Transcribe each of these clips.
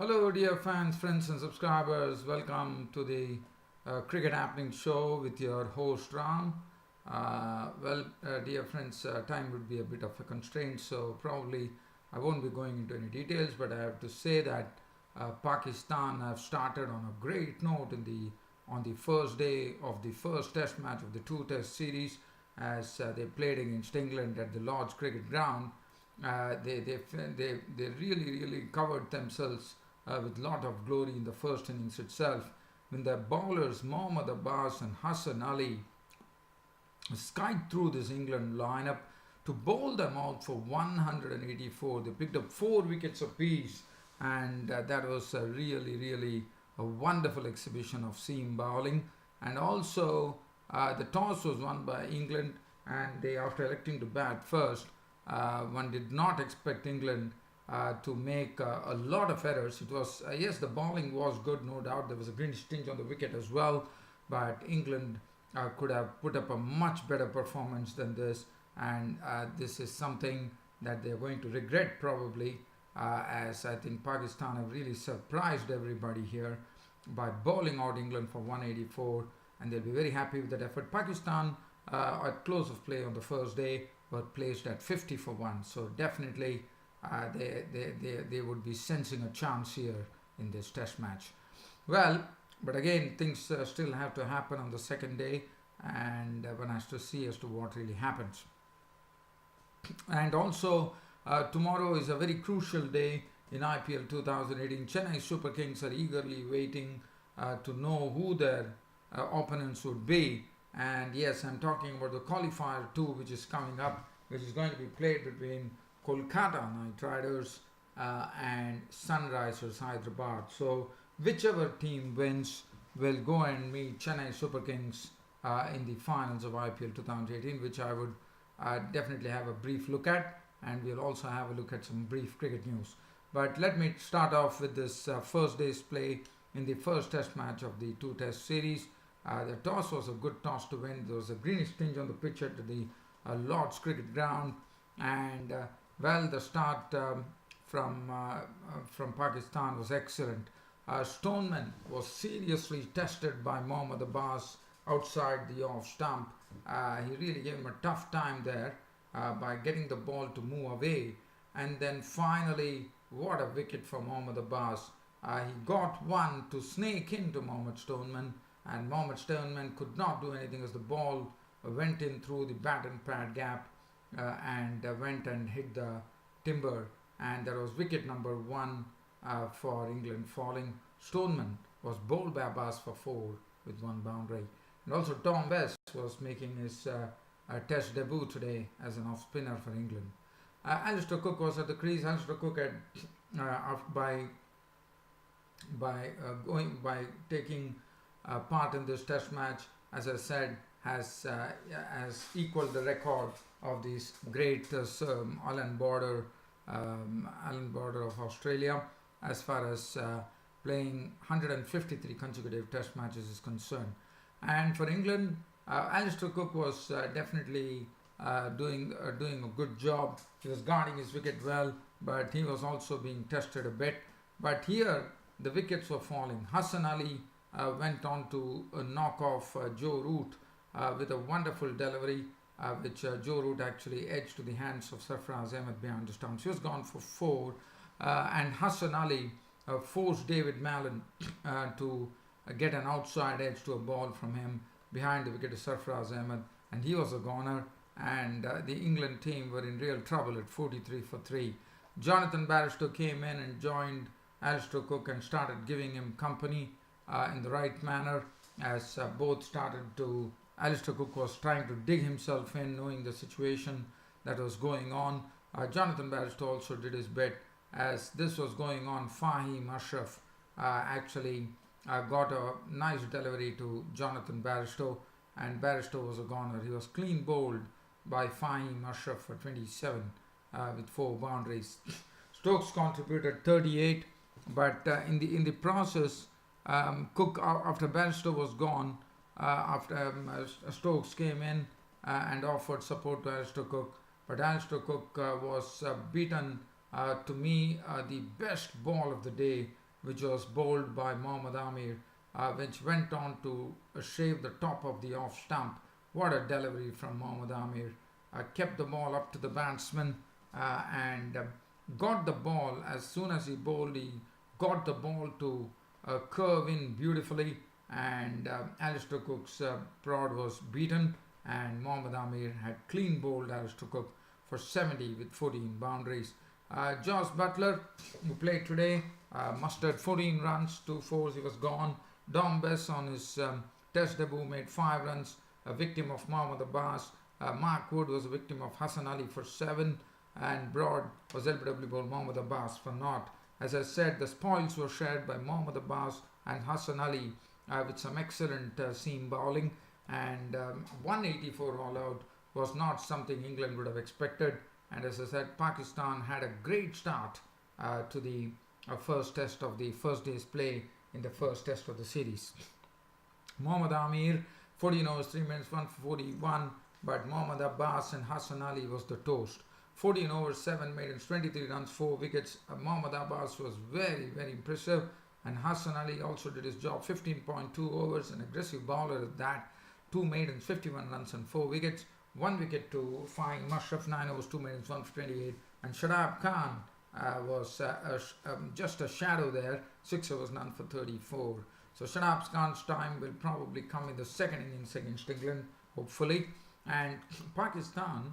Hello, dear fans, friends, and subscribers. Welcome to the Cricket Happening Show with your host Ram. Dear friends, time would be a bit of a constraint, so probably I won't be going into any details. But I have to say that Pakistan have started on a great note on the first day of the first Test match of the two-Test series, as they played against England at the Lord's Cricket Ground. They really covered themselves with a lot of glory in the first innings itself, when their bowlers Mohammad Abbas and Hassan Ali skied through this England lineup to bowl them out for 184. They picked up 4 wickets apiece, and that was really a wonderful exhibition of seam bowling. And also, the toss was won by England, and they, after electing to bat first, one did not expect England to make a lot of errors. It was, yes, the bowling was good, no doubt. There was a green tinge on the wicket as well, but England could have put up a much better performance than this, and this is something that they're going to regret probably, as I think Pakistan have really surprised everybody here by bowling out England for 184, and they'll be very happy with that effort. Pakistan, at close of play on the first day, were placed at 50 for 1, so definitely they would be sensing a chance here in this test match. Well, but again, things still have to happen on the second day, and one has to see as to what really happens. And also, tomorrow is a very crucial day in IPL 2018. Chennai Super Kings are eagerly waiting to know who their opponents would be. And yes, I'm talking about the qualifier 2, which is coming up, which is going to be played between Kolkata Knight Riders and Sunrisers Hyderabad. So whichever team wins will go and meet Chennai Super Kings in the finals of IPL 2018, which I would definitely have a brief look at, and we'll also have a look at some brief cricket news. But let me start off with this first day's play in the first test match of the two-test series. The toss was a good toss to win. There was a greenish tinge on the pitch at the Lord's Cricket Ground, and the start from Pakistan was excellent. Stoneman was seriously tested by Mohammad Abbas outside the off stump. He really gave him a tough time there by getting the ball to move away, and then finally, what a wicket for Mohammad Abbas. He got one to snake into Mohammad Stoneman, and Mohammad Stoneman could not do anything as the ball went in through the bat and pad gap and went and hit the timber, and that was wicket number 1 for England falling. Stoneman was bowled by Abbas for 4 with 1 boundary. And also Tom West was making his test debut today as an off spinner for England. Alistair Cook was at the crease. Alistair Cook had by taking part in this test match, as I said, has equaled the record of this great Alan Border of Australia, as far as playing 153 consecutive test matches is concerned. And for England, Alistair Cook was definitely doing a good job. He was guarding his wicket well, but he was also being tested a bit. But here, the wickets were falling. Hassan Ali went on to knock off Joe Root with a wonderful delivery, which Joe Root actually edged to the hands of Sarfaraz Ahmed behind the stumps. He was gone for 4, and Hassan Ali forced David Mallon to get an outside edge to a ball from him behind the wicket of Sarfaraz Ahmed, and he was a goner, and the England team were in real trouble at 43 for 3. Jonathan Bairstow came in and joined Alistair Cook and started giving him company in the right manner, as both started to... Alistair Cook was trying to dig himself in, knowing the situation that was going on. Jonathan Bairstow also did his bit. As this was going on, Fahim Ashraf actually got a nice delivery to Jonathan Bairstow, and Bairstow was a goner. He was clean bowled by Fahim Ashraf for 27 with 4 boundaries. Stokes contributed 38, but in the process, Cook, after Bairstow was gone, Stokes came in and offered support to Alistair Cook, but Alistair Cook was beaten to me the best ball of the day which was bowled by Mohammad Amir, which went on to shave the top of the off stump. What a delivery from Mohammad Amir. Kept the ball up to the batsman and got the ball as soon as he bowled. He got the ball to curve in beautifully, and Alistair Cook's prod was beaten, and Mohammad Amir had clean bowled Alistair Cook for 70 with 14 boundaries. Josh Buttler, who played today, mustered 14 runs, 2 fours, he was gone. Dom Bess on his test debut made 5 runs, a victim of Mohammad Abbas. Mark Wood was a victim of Hassan Ali for 7, and Broad was LBW bowled Mohammad Abbas for naught. As I said, the spoils were shared by Mohammad Abbas and Hassan Ali with some excellent seam bowling, and 184 all out was not something England would have expected. And as I said, Pakistan had a great start to the first test of the first day's play in the first test of the series. Mohammad Amir, 14 overs, 3 minutes, 1 for 41, but Mohammad Abbas and Hassan Ali was the toast. 14 overs, 7 maidens, 23 runs, 4 wickets. Mohammad Abbas was very, very impressive, and Hassan Ali also did his job. 15.2 overs, an aggressive bowler at that. 2 maidens, 51 runs and 4 wickets. 1 wicket to Fahim Mashraf, 9 overs, 2 maidens, 1 for 28. And Shadab Khan was just a shadow there, 6 overs, none for 34. So Shadab Khan's time will probably come in the second innings against England, hopefully. And Pakistan,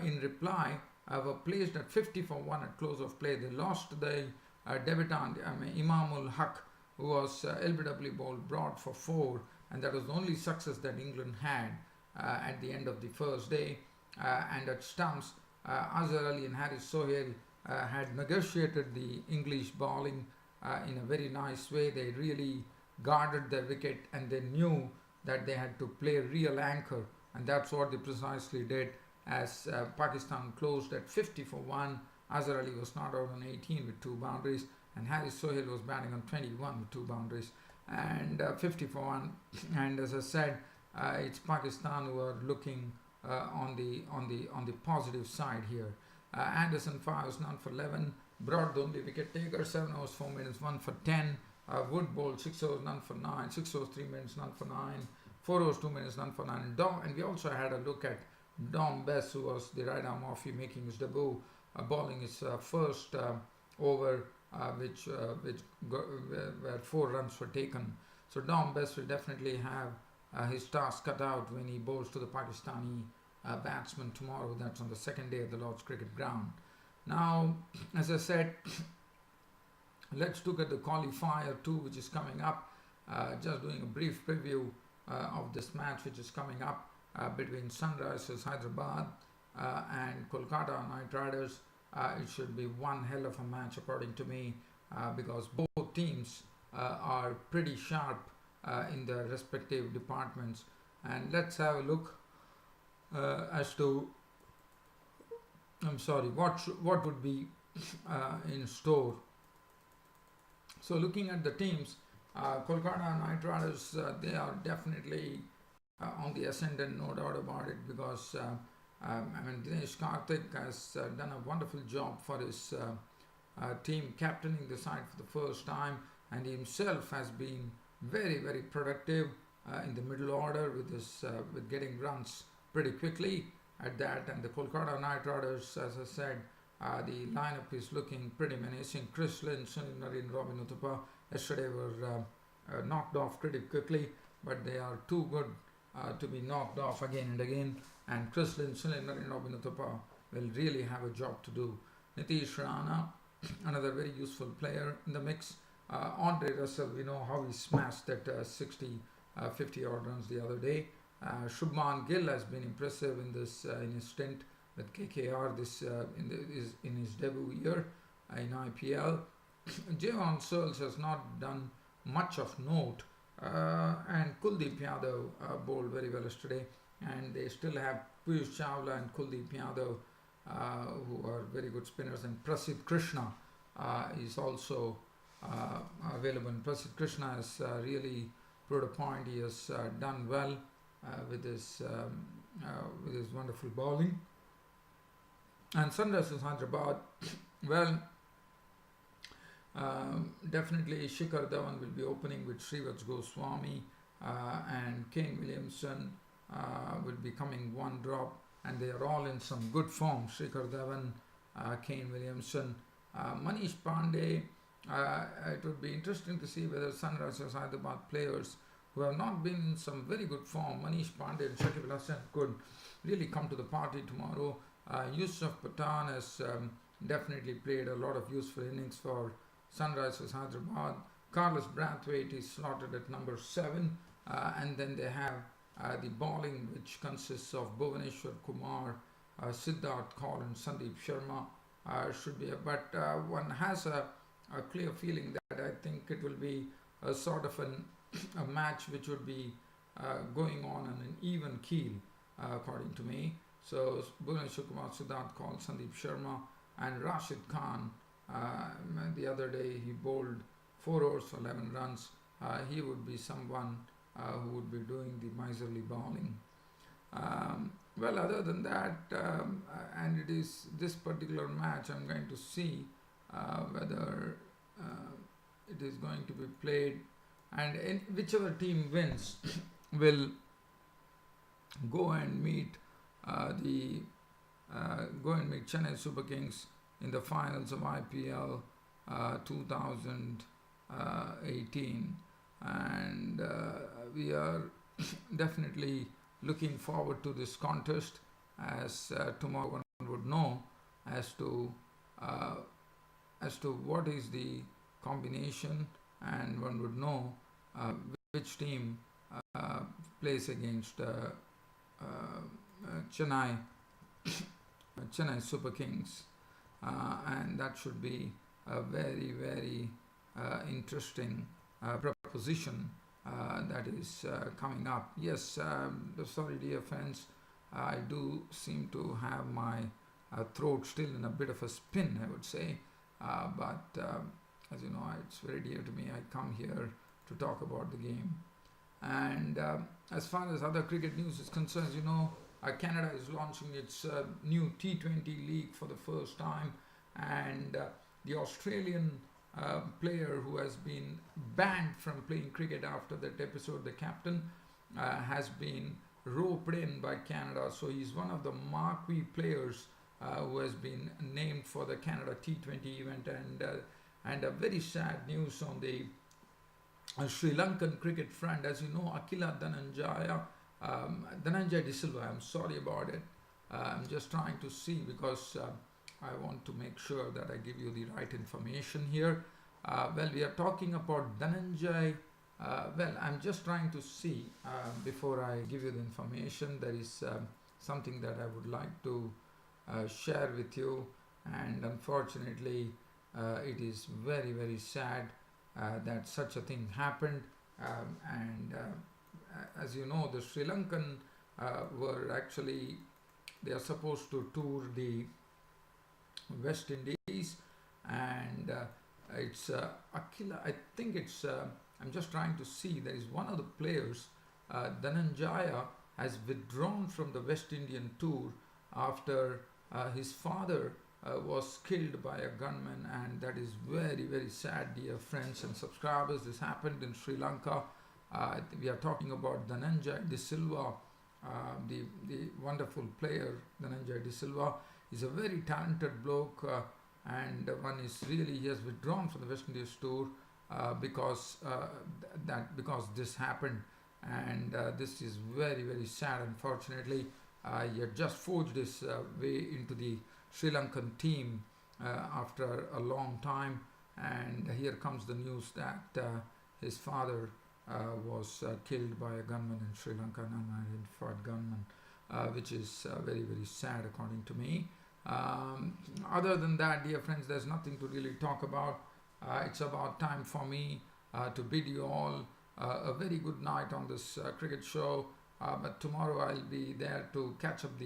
in reply, were placed at 50 for 1 at close of play. They lost the debutant Imamul Haq, who was LBW bowled Broad for 4, and that was the only success that England had at the end of the first day. And at stumps, Azhar Ali and Haris Sohail had negotiated the English bowling in a very nice way. They really guarded their wicket, and they knew that they had to play real anchor, and that's what they precisely did. As Pakistan closed at 50 for 1, Azhar Ali was not out on 18 with 2 boundaries, and Haris Sohail was batting on 21 with 2 boundaries, and 50 for 1. And as I said, it's Pakistan who are looking on the positive side here. Anderson 5 overs, none for 11. Broad the only wicket taker, 7 overs, 4 minutes, 1 for 10. Wood bowled 6 overs, none for 9. 6 overs, 3 minutes, none for 9. 4 overs, 2 minutes, none for 9. And we also had a look at Dom Bess, who was the right arm offie making his debut, bowling his first over, where 4 runs were taken. So Dom Bess will definitely have his task cut out when he bowls to the Pakistani batsman tomorrow. That's on the second day of the Lord's Cricket Ground. Now, as I said, let's look at the qualifier 2, which is coming up. Just doing a brief preview of this match, which is coming up between Sunrisers Hyderabad and Kolkata Knight Riders. It should be one hell of a match, according to me, because both teams are pretty sharp in their respective departments. And let's have a look as to what would be in store. So looking at the teams, Kolkata Knight Riders, they are definitely on the ascendant, no doubt about it, because Dinesh Karthik has done a wonderful job for his team, captaining the side for the first time, and he himself has been very, very productive in the middle order with getting runs pretty quickly at that. And the Kolkata Knight Riders, as I said, the lineup is looking pretty menacing. Chris Lynn, Sunil Narine, Robin Uthappa yesterday were knocked off pretty quickly, but they are too good to be knocked off again and again. And Chris Lynn, Sunil Narine, Robin Uthappa will really have a job to do. Nitish Rana, another very useful player in the mix. Andre Russell, we know how he smashed that 50 odd runs the other day. Shubman Gill has been impressive in his stint with KKR in his debut year in IPL. Javon Searles has not done much of note, and Kuldeep Yadav bowled very well yesterday, and they still have Piyush Chawla and Kuldeep Yadav who are very good spinners, and Prasidh Krishna is also available. And Prasidh Krishna has really proved a point. He has done well with his wonderful bowling. And Sunrisers Hyderabad, well, Definitely Shikhar Dhawan will be opening with Shrivats Goswami, and Kane Williamson will be coming one drop, and they are all in some good form. Shikhar Dhawan, Kane Williamson, Manish Pandey. It would be interesting to see whether Sunrisers Hyderabad players who have not been in some very good form, Manish Pandey and Shakib Al Hasan, could really come to the party tomorrow. Yusuf Pathan has definitely played a lot of useful innings for Sunrisers Hyderabad. Carlos Brathwaite is slotted at number 7, and then they have the bowling, which consists of Bhuvaneshwar Kumar, Siddharth Kaul, and Sandeep Sharma. Should be, but one has a clear feeling that I think it will be a sort of a match which would be going on an even keel, according to me. So Bhuvaneshwar Kumar, Siddharth Kaul, Sandeep Sharma, and Rashid Khan. The other day he bowled 4 overs for 11 runs. He would be someone who would be doing the miserly bowling. Well, other than that, and it is this particular match, I'm going to see whether it is going to be played, and whichever team wins will go and meet Chennai Super Kings in the finals of IPL 2018, and we are definitely looking forward to this contest, as tomorrow one would know as to what is the combination, and one would know which team plays against Chennai Super Kings, and that should be a very, very interesting proposition that is coming up. Yes, sorry dear friends, I do seem to have my throat still in a bit of a spin, I would say, but as you know, it's very dear to me. I come here to talk about the game. And as far as other cricket news is concerned, you know, Canada is launching its new T20 league for the first time, and the Australian player who has been banned from playing cricket after that episode, the captain, has been roped in by Canada. So he's one of the marquee players who has been named for the Canada T20 event, and a very sad news on the Sri Lankan cricket front. As you know, Dhananjay De Silva, I'm sorry about it. I'm just trying to see, because I want to make sure that I give you the right information here. Well, we are talking about Dhananjay. Well, I'm just trying to see, before I give you the information, there is something that I would like to share with you, and unfortunately it is very, very sad that such a thing happened, and as you know, the Sri Lankan were actually, they are supposed to tour the West Indies, and it's Akila, I think it's I'm just trying to see, there is one of the players, Dhananjaya, has withdrawn from the West Indian tour after his father was killed by a gunman, and that is very, very sad, dear friends and subscribers. This happened in Sri Lanka. We are talking about Dhananjay De Silva, the wonderful player. Dhananjay De Silva is a very talented bloke, and one is really, he has withdrawn from the West Indies tour because this happened, and this is very, very sad. Unfortunately, he had just forged his way into the Sri Lankan team after a long time, and here comes the news that his father was killed by a gunman in Sri Lanka, an unidentified gunman, which is very, very sad according to me. Other than that, dear friends, there's nothing to really talk about. It's about time for me to bid you all a very good night on this cricket show, but tomorrow I'll be there to catch up on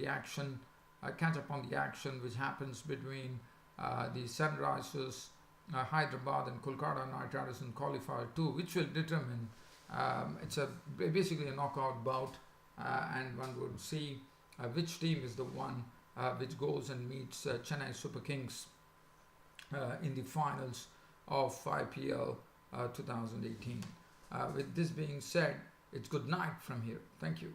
the action which happens between the Sunrisers Hyderabad and Kolkata Knight Riders in qualifier 2, which will determine, it's basically a knockout bout, and one would see which team is the one which goes and meets Chennai Super Kings in the finals of IPL 2018. With this being said, it's good night from here. Thank you.